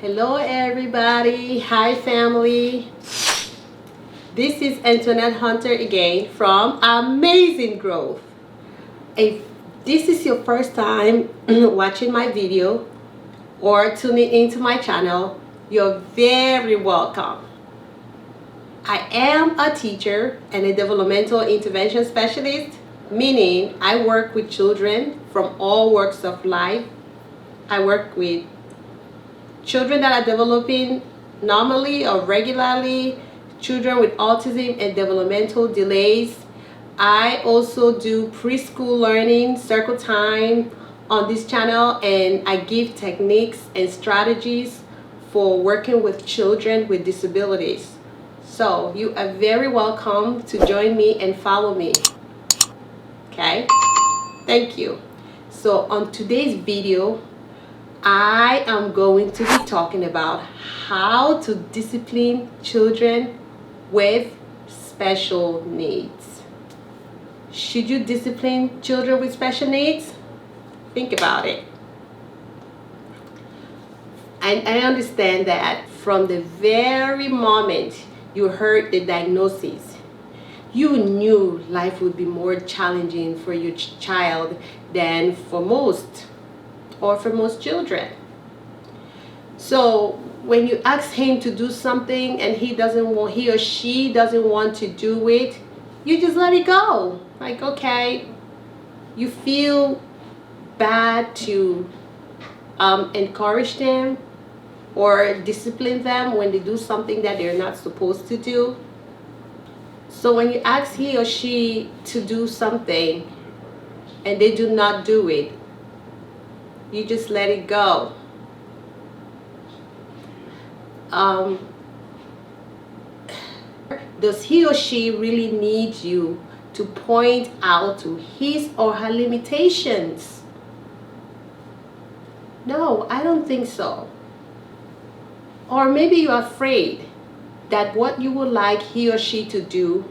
Hello everybody, hi family. This is Antoinette Hunter again from Amazing Growth. If this is your first time watching my video or tuning into my channel, you're very welcome. I am a teacher and a developmental intervention specialist, meaning I work with children from all walks of life. I work with children that are developing normally or regularly, children with autism and developmental delays. I also do preschool learning, circle time on this channel, and I give techniques and strategies for working with children with disabilities. So you are very welcome to join me and follow me. Okay? Thank you. So on today's video, I am going to be talking about how to discipline children with special needs. Should you discipline children with special needs? Think about it. And I understand that from the very moment you heard the diagnosis, you knew life would be more challenging for your child than for most children. So when you ask him to do something and he or she doesn't want to do it, you just let it go. Like, okay, you feel bad to encourage them or discipline them when they do something that they're not supposed to do. So when you ask he or she to do something and they do not do it, you just let it go. Does he or she really need you to point out to his or her limitations? No, I don't think so. Or maybe you're afraid that what you would like he or she to do,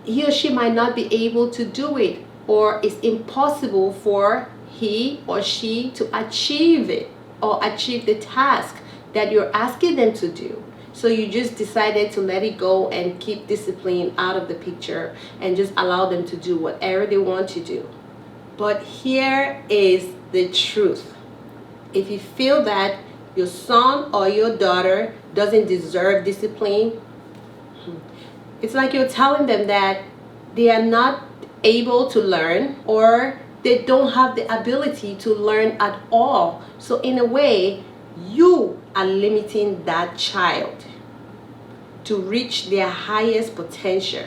he or she might not be able to do it, or it's impossible for he or she to achieve it or achieve the task that you're asking them to do. So you just decided to let it go and keep discipline out of the picture and just allow them to do whatever they want to do. But here is the truth. If you feel that your son or your daughter doesn't deserve discipline, it's like you're telling them that they are not able to learn, or they don't have the ability to learn at all. So in a way, you are limiting that child to reach their highest potential.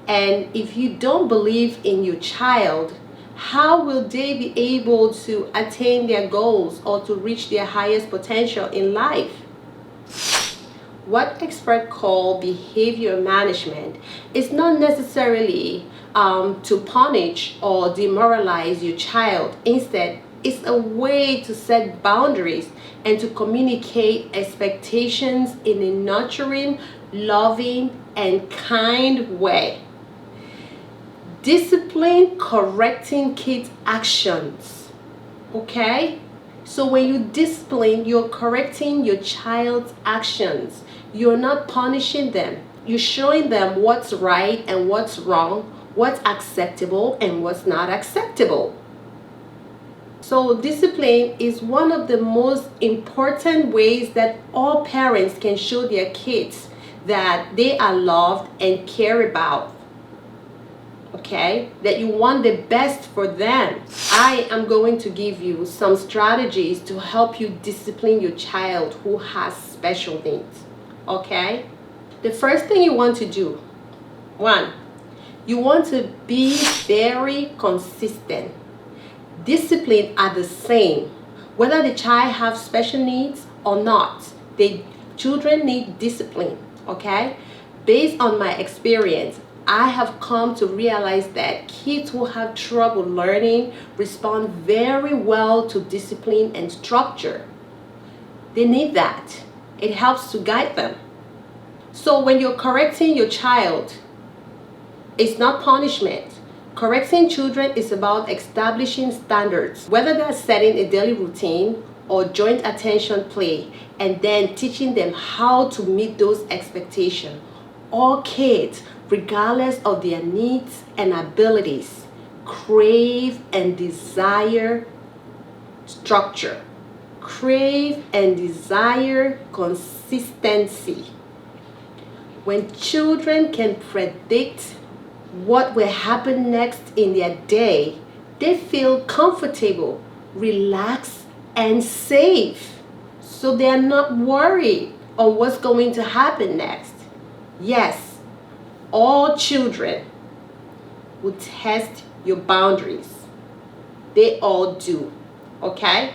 And if you don't believe in your child, how will they be able to attain their goals or to reach their highest potential in life? What experts call behavior management is not necessarily to punish or demoralize your child. Instead, it's a way to set boundaries and to communicate expectations in a nurturing, loving, and kind way. Discipline correcting kids' actions. Okay? So when you discipline, you're correcting your child's actions. You're not punishing them. You're showing them what's right and what's wrong, what's acceptable and what's not acceptable. So discipline is one of the most important ways that all parents can show their kids that they are loved and cared about. Okay, that you want the best for them. I am going to give you some strategies to help you discipline your child who has special needs. Okay, the first thing you want to do, one, you want to be very consistent. Discipline are the same whether the child has special needs or not. Children need discipline. Okay, based on my experience, I have come to realize that kids who have trouble learning respond very well to discipline and structure. They need that. It helps to guide them. So when you're correcting your child, it's not punishment. Correcting children is about establishing standards, whether that's setting a daily routine or joint attention play, and then teaching them how to meet those expectations. All kids, regardless of their needs and abilities, crave and desire structure, crave and desire consistency. When children can predict what will happen next in their day, they feel comfortable, relaxed, and safe. So they are not worried on what's going to happen next. Yes, all children will test your boundaries. They all do, okay?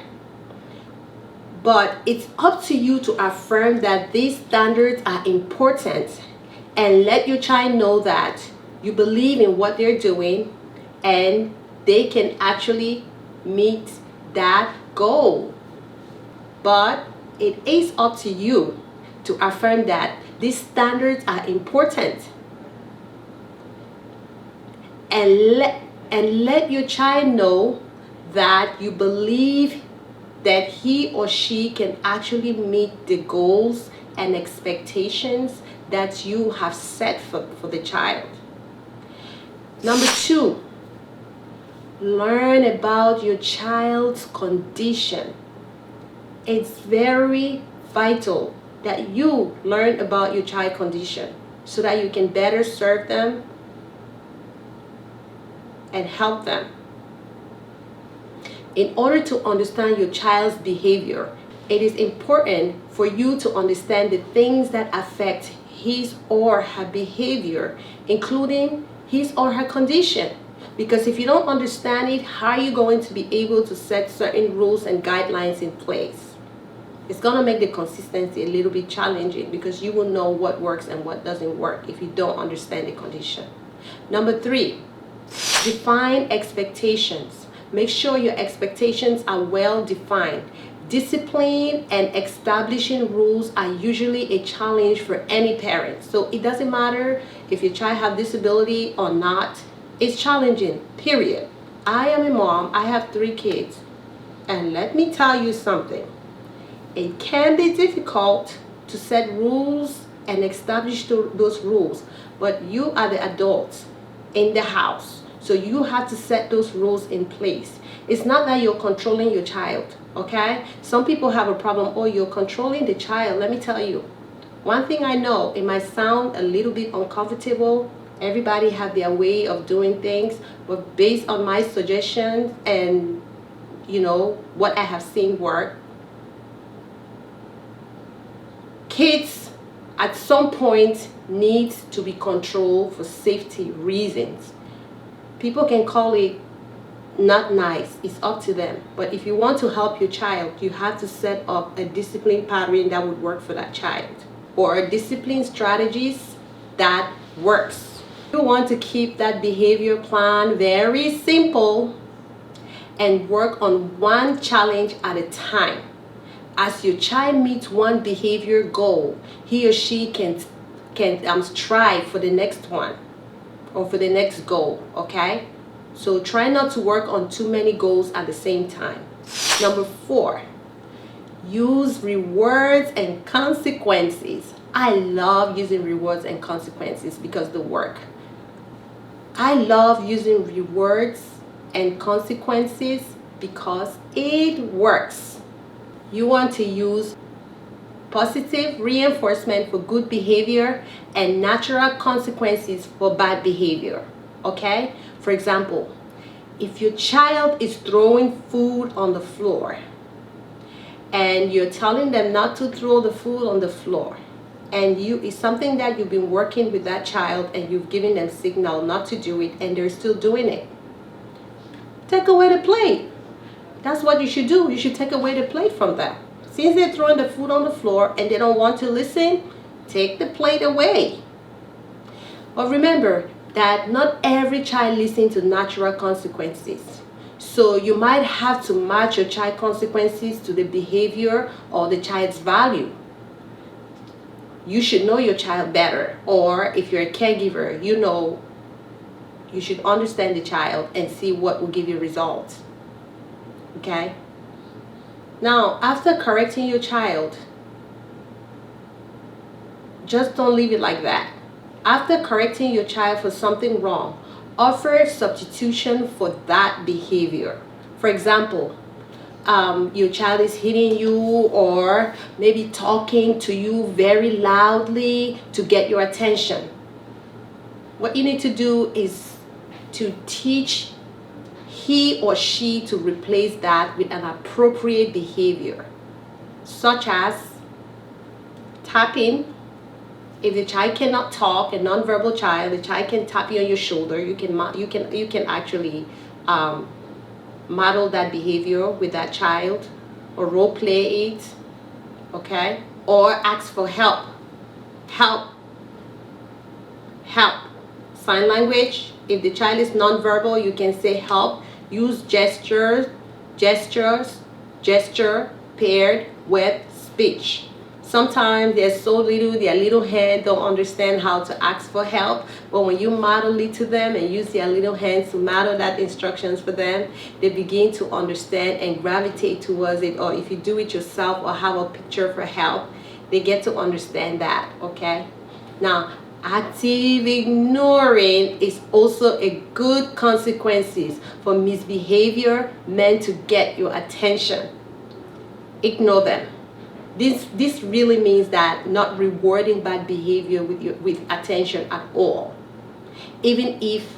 But it's up to you to affirm that these standards are important and let your child know that you believe in what they're doing and they can actually meet that goal. But it is up to you to affirm that these standards are important and let your child know that you believe that he or she can actually meet the goals and expectations that you have set for the child. Number 2, learn about your child's condition. It's very vital that you learn about your child's condition so that you can better serve them and help them. In order to understand your child's behavior, it is important for you to understand the things that affect his or her behavior, including his or her condition. Because if you don't understand it, how are you going to be able to set certain rules and guidelines in place? It's going to make the consistency a little bit challenging because you will know what works and what doesn't work if you don't understand the condition. Number 3, define expectations. Make sure your expectations are well defined. Discipline and establishing rules are usually a challenge for any parent. So it doesn't matter if your child has disability or not. It's challenging, period. I am a mom. I have 3 kids. And let me tell you something. It can be difficult to set rules and establish those rules. But you are the adults in the house. So you have to set those rules in place. It's not that you're controlling your child, okay? Some people have a problem, oh, you're controlling the child. Let me tell you, one thing I know, it might sound a little bit uncomfortable. Everybody have their way of doing things, but based on my suggestions and, you know, what I have seen work, kids at some point need to be controlled for safety reasons. People can call it not nice. It's up to them. But if you want to help your child, you have to set up a discipline pattern that would work for that child, or a discipline strategies that works. You want to keep that behavior plan very simple and work on one challenge at a time. As your child meets one behavior goal, he or she can strive for the next one or for the next goal, okay? So try not to work on too many goals at the same time. Number 4, use rewards and consequences. I love using rewards and consequences because they work. I love using rewards and consequences because it works. You want to use positive reinforcement for good behavior and natural consequences for bad behavior, okay? For example, if your child is throwing food on the floor and you're telling them not to throw the food on the floor, and it's something that you've been working with that child and you've given them signal not to do it and they're still doing it, take away the plate. That's what you should do. You should take away the plate from them. Since they're throwing the food on the floor and they don't want to listen, take the plate away. But remember that not every child listens to natural consequences. So you might have to match your child consequences to the behavior or the child's value. You should know your child better, or if you're a caregiver, you should understand the child and see what will give you results. Okay? Now, after correcting your child, just don't leave it like that. After correcting your child for something wrong, offer substitution for that behavior. For example, your child is hitting you or maybe talking to you very loudly to get your attention. What you need to do is to teach he or she to replace that with an appropriate behavior, such as tapping. If the child cannot talk, a nonverbal child, the child can tap you on your shoulder. You can actually model that behavior with that child, or role play it, okay? Or ask for help. Help. Sign language. If the child is nonverbal, you can say help. Use gesture paired with speech. Sometimes they're so little, their little hands don't understand how to ask for help. But when you model it to them and use their little hands to model that instructions for them, they begin to understand and gravitate towards it. Or if you do it yourself or have a picture for help, they get to understand that, okay? Now, active ignoring is also a good consequences for misbehavior meant to get your attention. Ignore them. This really means that not rewarding bad behavior with attention at all, even if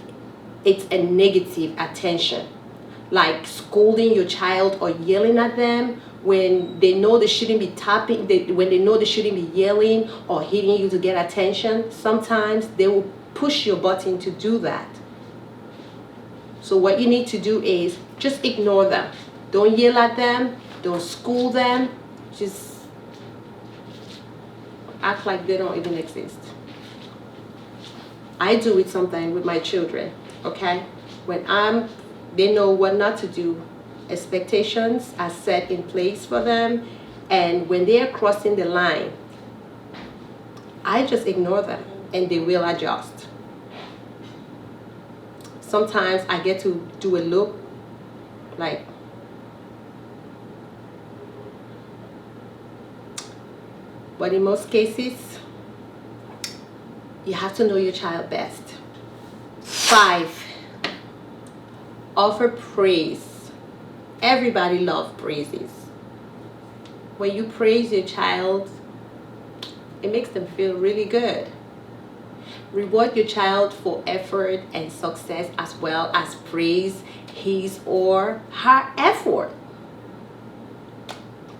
it's a negative attention, like scolding your child or yelling at them when they know they shouldn't be tapping, when they know they shouldn't be yelling or hitting you to get attention. Sometimes they will push your button to do that. So what you need to do is just ignore them. Don't yell at them, don't scold them, just act like they don't even exist. I do it sometimes with my children, okay? When they know what not to do. Expectations are set in place for them, and when they are crossing the line, I just ignore them and they will adjust. Sometimes I get to do a look like, but in most cases, you have to know your child best. 5, offer praise. Everybody loves praises. When you praise your child, it makes them feel really good. Reward your child for effort and success as well as praise his or her effort.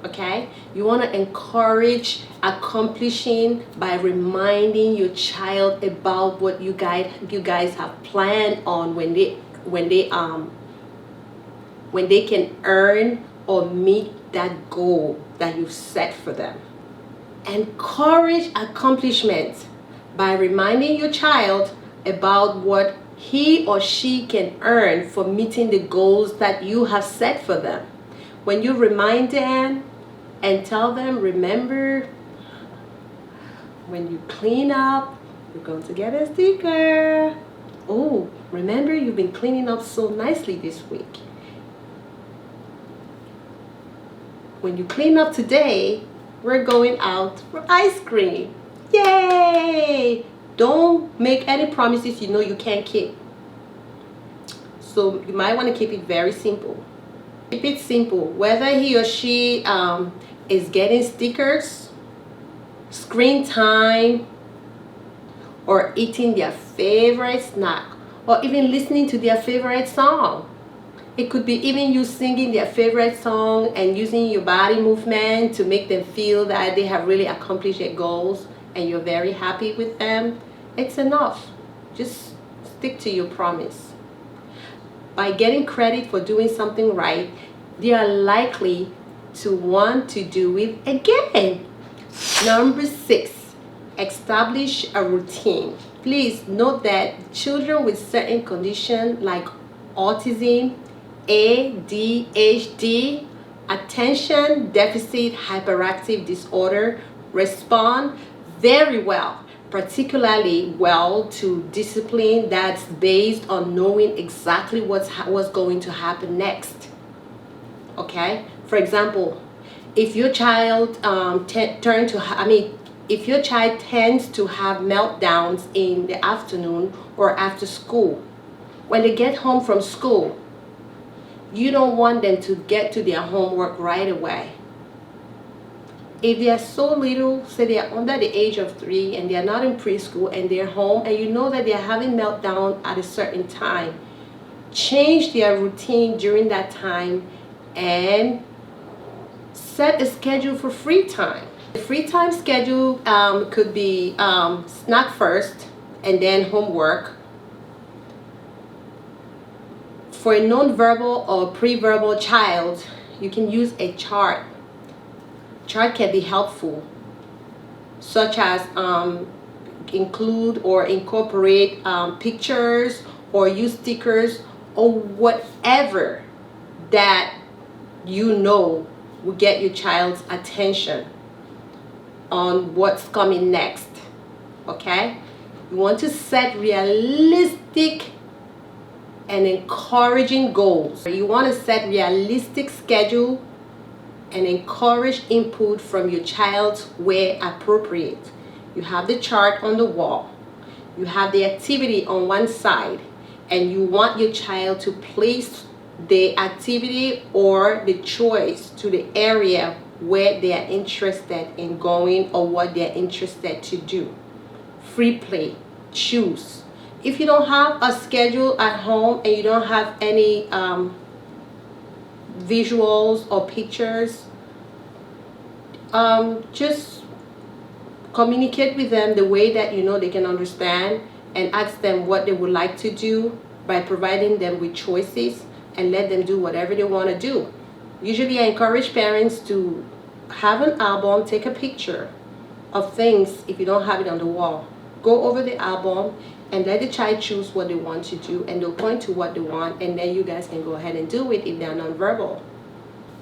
Okay, you want to encourage accomplishing by reminding your child about what you guys have planned on when they can earn or meet that goal that you've set for them. Encourage accomplishment by reminding your child about what he or she can earn for meeting the goals that you have set for them. When you remind them and tell them, remember, when you clean up, you're going to get a sticker. Oh, remember, you've been cleaning up so nicely this week. When you clean up today, we're going out for ice cream. Yay! Don't make any promises you know you can't keep. So you might want to keep it very simple. Keep it simple. Whether he or she is getting stickers, screen time, or eating their favorite snack, or even listening to their favorite song. It could be even you singing their favorite song and using your body movement to make them feel that they have really accomplished their goals and you're very happy with them. It's enough. Just stick to your promise. By getting credit for doing something right, they are likely to want to do it again. Number 6, establish a routine. Please note that children with certain conditions like autism, ADHD, attention deficit hyperactive disorder respond very well, particularly well, to discipline that's based on knowing exactly what's going to happen next. Okay, for example, If your child if your child tends to have meltdowns in the afternoon or after school, when they get home from school, you don't want them to get to their homework right away. If they are so little, say they are under the age of 3 and they are not in preschool and they're home and you know that they are having meltdown at a certain time, change their routine during that time and set a schedule for free time. The free time schedule could be snack first and then homework. For a non-verbal or pre-verbal child, you can use a chart. Chart can be helpful, such as include or incorporate pictures or use stickers or whatever that you know will get your child's attention on what's coming next. Okay, you want to set realistic and encouraging goals. You want to set realistic schedule and encourage input from your child where appropriate. You have the chart on the wall, you have the activity on one side, and you want your child to place the activity or the choice to the area where they are interested in going or what they are interested to do. Free play, choose. If you don't have a schedule at home and you don't have any visuals or pictures, just communicate with them the way that you know they can understand and ask them what they would like to do by providing them with choices and let them do whatever they want to do. Usually I encourage parents to have an album, take a picture of things. If you don't have it on the wall, go over the album and let the child choose what they want to do, and they'll point to what they want, and then you guys can go ahead and do it if they're nonverbal.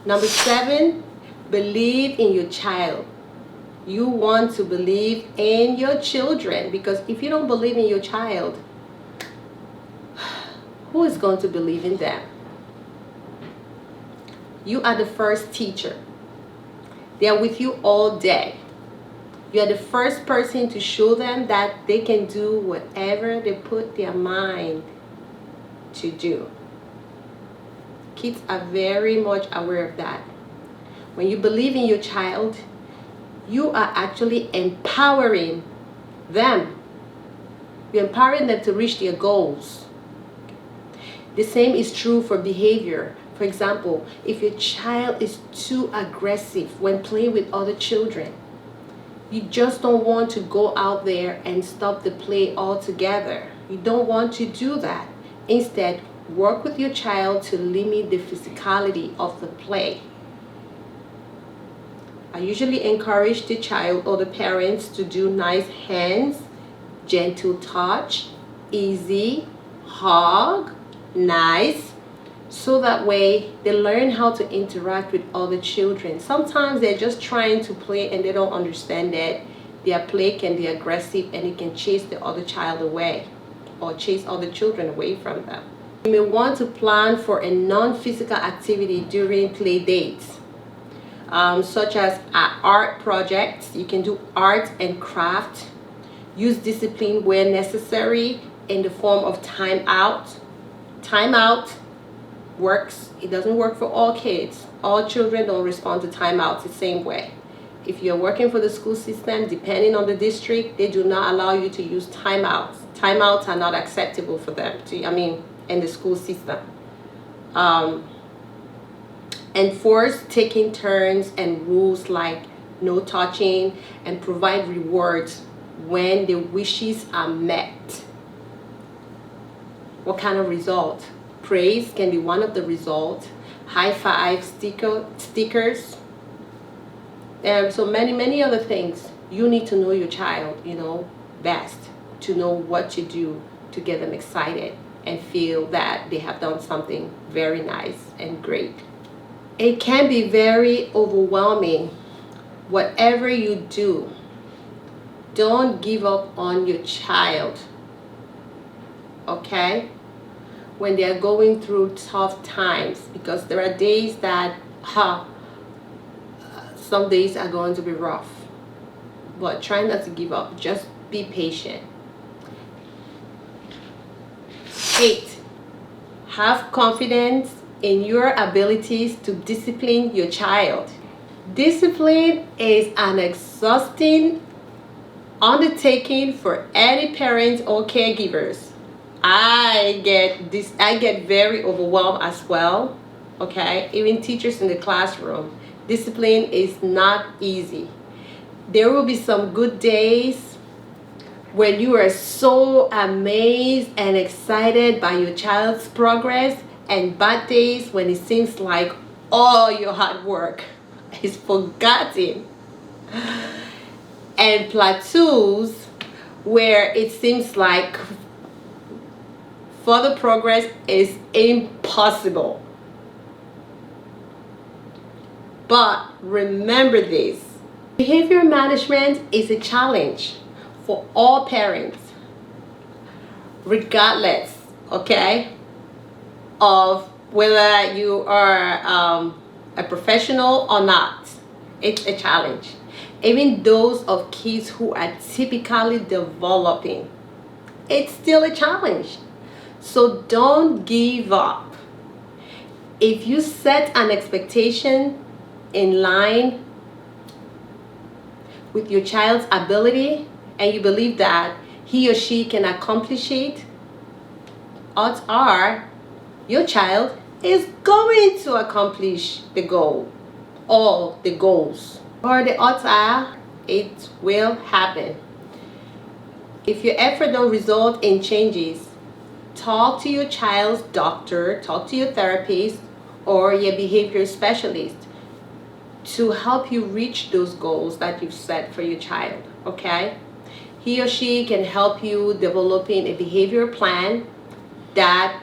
Number 7, believe in your child. You want to believe in your children, because if you don't believe in your child, who is going to believe in them? You are the first teacher. They are with you all day. You are the first person to show them that they can do whatever they put their mind to do. Kids are very much aware of that. When you believe in your child, you are actually empowering them. You're empowering them to reach their goals. The same is true for behavior. For example, if your child is too aggressive when playing with other children, you just don't want to go out there and stop the play altogether. You don't want to do that. Instead, work with your child to limit the physicality of the play. I usually encourage the child or the parents to do nice hands, gentle touch, easy, hug, nice, so that way they learn how to interact with other children. Sometimes they're just trying to play and they don't understand that their play can be aggressive and it can chase the other child away or chase other children away from them. You may want to plan for a non-physical activity during play dates, such as art projects. You can do art and craft. Use discipline where necessary in the form of time out. Time out works. It doesn't work for all kids. All children don't respond to timeouts the same way. If you're working for the school system, depending on the district, they do not allow you to use timeouts. Timeouts are not acceptable for them in the school system. Enforce taking turns and rules like no touching, and provide rewards when the wishes are met. What kind of result? Praise can be one of the results. High five, stickers. So many other things. You need to know your child, best, to know what to do to get them excited and feel that they have done something very nice and great. It can be very overwhelming. Whatever you do, don't give up on your child, okay? When they are going through tough times, because there are days that Some days are going to be rough, but try not to give up. Just be patient. 8. Have confidence in your abilities to discipline your child. Discipline is an exhausting undertaking for any parents or caregivers. I get very overwhelmed as well. Okay, even teachers in the classroom. Discipline is not easy. There will be some good days when you are so amazed and excited by your child's progress, and bad days when it seems like all your hard work is forgotten, and plateaus where it seems like further progress is impossible. But remember this: behavior management is a challenge for all parents, regardless, okay, of whether you are a professional or not. It's a challenge. Even those of kids who are typically developing, it's still a challenge. So don't give up. If you set an expectation in line with your child's ability and you believe that he or she can accomplish it, odds are your child is going to accomplish the goal, all the goals, or the odds are it will happen. If your effort don't result in changes, talk to your child's doctor, talk to your therapist or your behavior specialist to help you reach those goals that you've set for your child, okay? He or she can help you developing a behavior plan that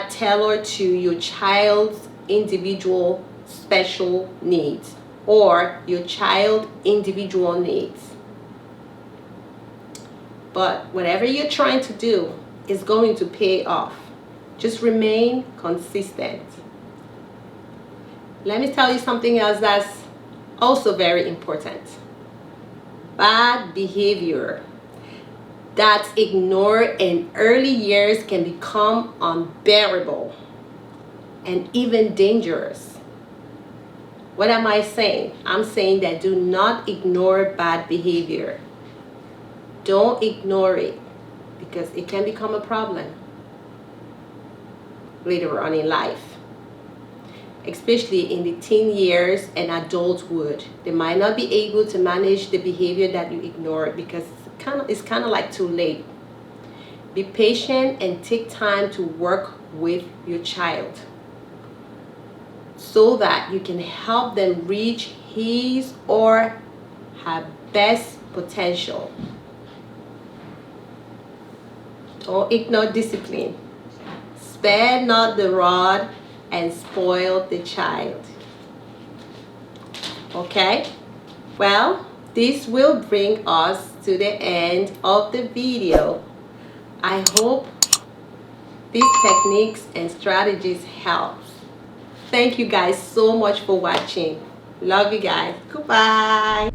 tailored to your child's individual special needs or your child individual needs. But whatever you're trying to do is going to pay off. Just remain consistent. Let me tell you something else that's also very important. Bad behavior that's ignored in early years can become unbearable and even dangerous. What am I saying? I'm saying that do not ignore bad behavior. Don't ignore it, because it can become a problem later on in life, especially in the teen years and adulthood. They might not be able to manage the behavior that you ignored because it's kind of like too late. Be patient and take time to work with your child so that you can help them reach his or her best potential. Don't ignore discipline. Spare not the rod and spoil the child. Okay? Well, this will bring us to the end of the video. I hope these techniques and strategies help. Thank you guys so much for watching. Love you guys. Goodbye.